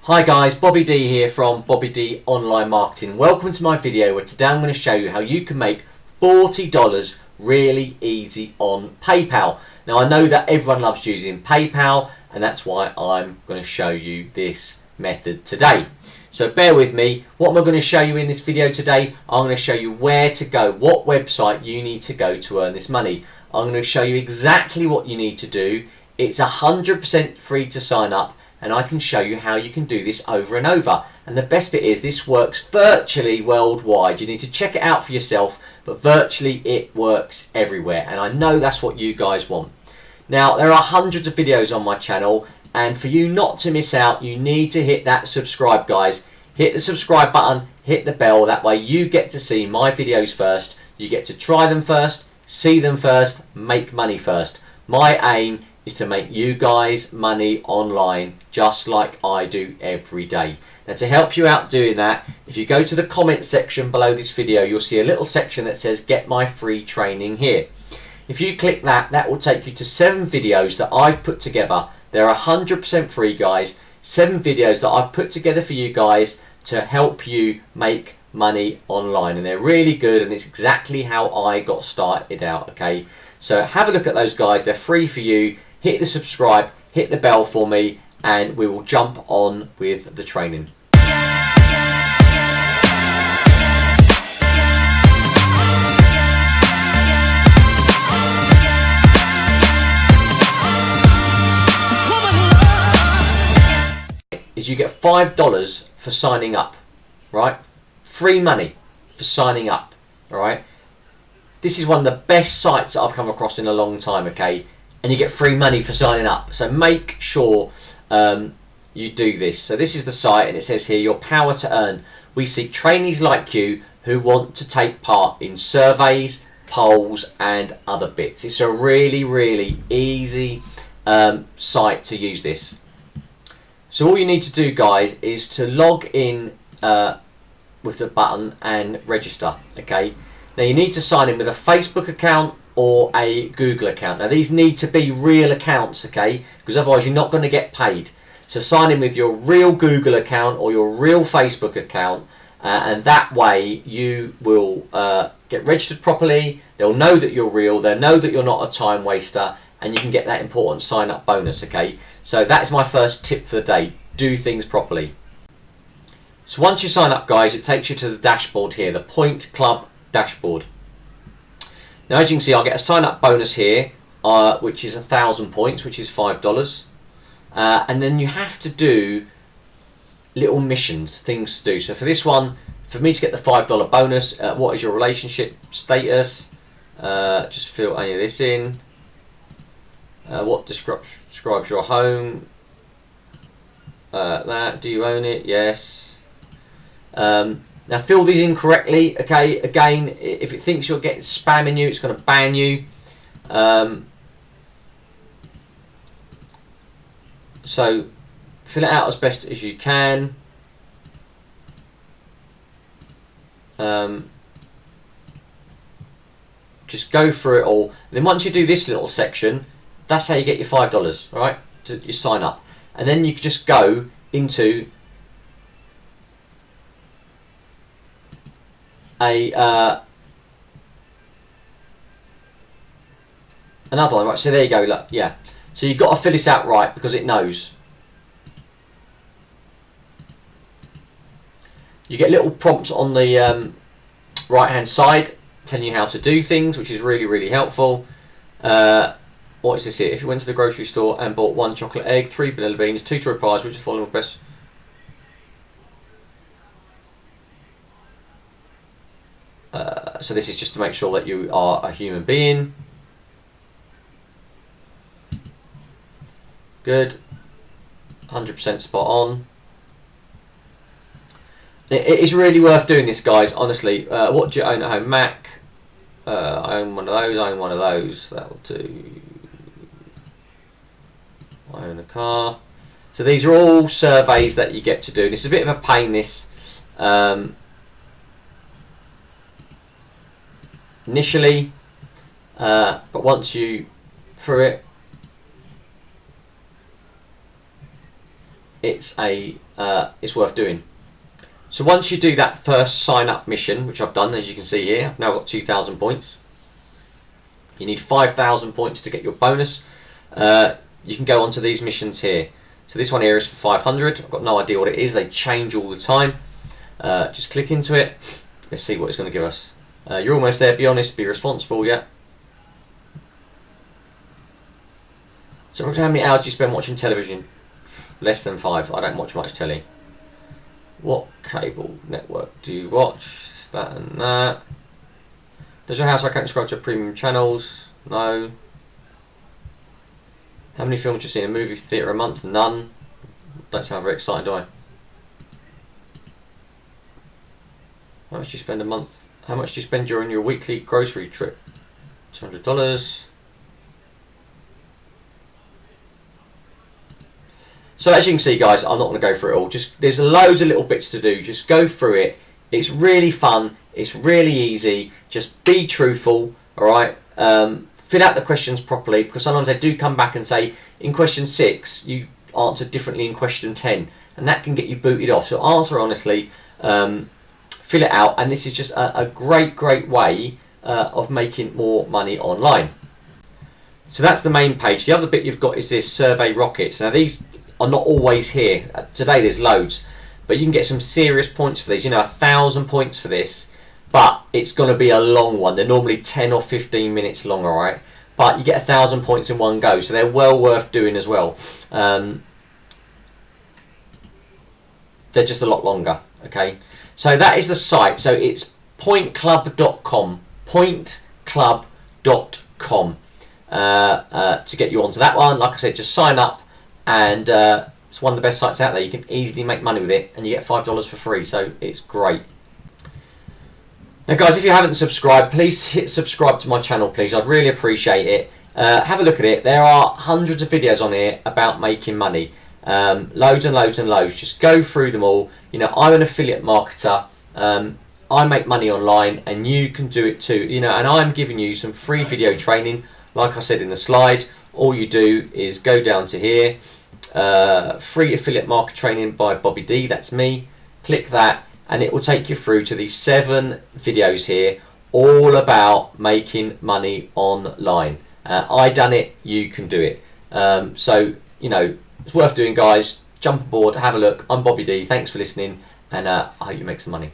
Hi guys, Bobby D here from Bobby D Online Marketing. Welcome to my video where today I'm going to show you how you can make $40 really easy on PayPal. Now I know that everyone loves using PayPal and that's why I'm going to show you this method today. So bear with me. What am I going to show you in this video today? I'm going to show you where to go, what website you need to go to earn this money. I'm going to show you exactly what you need to do. It's 100% free to sign up. And I can show you how you can do this over and over. And the best bit is this works virtually worldwide. You need to check it out for yourself, but virtually it works everywhere. And I know that's what you guys want. Now, there are hundreds of videos on my channel, and for you not to miss out, you need to hit that subscribe, guys. Hit the subscribe button, hit the bell. That way you get to see my videos first. You get to try them first, see them first, make money first. My aim is to make you guys money online just like I do every day. Now to help you out doing that, if you go to the comment section below this video, you'll see a little section that says get my free training here. If you click that, that will take you to 7 videos that I've put together. They're 100% free, guys. 7 videos that I've put together for you guys to help you make money online, and they're really good, and it's exactly how I got started out. Okay, so have a look at those, guys. They're free for you. Hit the subscribe, hit the bell for me, and we will jump on with the training. Is you get $5 for signing up, right? Free money for signing up, all right? This is one of the best sites that I've come across in a long time, okay? And you get free money for signing up. So make sure you do this. So this is the site, and it says here, your power to earn. We seek trainees like you who want to take part in surveys, polls, and other bits. It's a really, really easy site to use this. So all you need to do, guys, is to log in with the button and register, okay? Now you need to sign in with a Facebook account or a Google account. Now these need to be real accounts, okay? Because otherwise you're not going to get paid. So sign in with your real Google account or your real Facebook account, and that way you will get registered properly. They'll know that you're real. They'll know that you're not a time waster, and you can get that important sign up bonus, okay? So that's my first tip for the day. Do things properly. So once you sign up, guys, it takes you to the dashboard here, the Point Club dashboard. Now, as you can see, I'll get a sign-up bonus here, which is 1,000 points, which is $5. And then you have to do little missions, things to do. So for this one, for me to get the $5 bonus, what is your relationship status? Just fill any of this in. What describes your home? That. Do you own it? Yes. Now fill these in correctly, okay? Again, if it thinks you're getting spamming you, it's going to ban you. So fill it out as best as you can. Just go through it all. And then once you do this little section, that's how you get your $5, all right? You sign up. And then you can just go into another one, right? So there you go. Look, yeah. So you've got to fill this out right because it knows. You get little prompts on the right hand side telling you how to do things, which is really, really helpful. What is this here? If you went to the grocery store and bought 1 chocolate egg, 3 vanilla beans, 2 cherry pies, which is following best. So this is just to make sure that you are a human being. Good. 100% spot on. It is really worth doing this, guys, honestly. What do you own at home? Mac. I own one of those, I own one of those. That'll do. I own a car. So these are all surveys that you get to do. And it's a bit of a pain, this. Initially, but once you through it, it's worth doing. So once you do that first sign up mission, which I've done, as you can see here, I've now got 2,000 points. You need 5,000 points to get your bonus. You can go on to these missions here. So this one here is for 500. I've got no idea what it is. They change all the time. Just click into it. Let's see what it's going to give us. You're almost there. Be honest. Be responsible. Yeah. So how many hours do you spend watching television? Less than 5. I don't watch much telly. What cable network do you watch? That and that. Does your house account subscribe to premium channels? No. How many films do you see in a movie theatre a month? None. Don't sound very exciting, do I? How much do you spend a month? How much do you spend during your weekly grocery trip? $200. So as you can see, guys, I'm not going to go through it all. Just there's loads of little bits to do. Just go through it. It's really fun. It's really easy. Just be truthful. All right. Fill out the questions properly, because sometimes they do come back and say in question 6 you answered differently in question 10, and that can get you booted off. So answer honestly. Fill it out, and this is just a great way of making more money online. So that's the main page. The other bit you've got is this survey rockets. Now these are not always here. Today there's loads, but you can get some serious points for these. 1,000 points for this, but it's going to be a long one. They're normally 10 or 15 minutes long, all right? But you get 1,000 points in one go, so they're well worth doing as well. They're just a lot longer, okay? So that is the site. So it's pointclub.com, pointclub.com to get you onto that one. Like I said, just sign up, and it's one of the best sites out there. You can easily make money with it, and you get $5 for free, so it's great. Now guys, if you haven't subscribed, please hit subscribe to my channel, please. I'd really appreciate it. Have a look at it. There are hundreds of videos on here about making money. Loads and loads and loads. Just go through them all. I'm an affiliate marketer. I make money online, and you can do it too. And I'm giving you some free video training. Like I said in the slide, all you do is go down to here, free affiliate market training by Bobby D. That's me. Click that, and it will take you through to these 7 videos here, all about making money online. I done it. You can do it. So it's worth doing, guys. Jump aboard, have a look. I'm Bobby D. Thanks for listening, and I hope you make some money.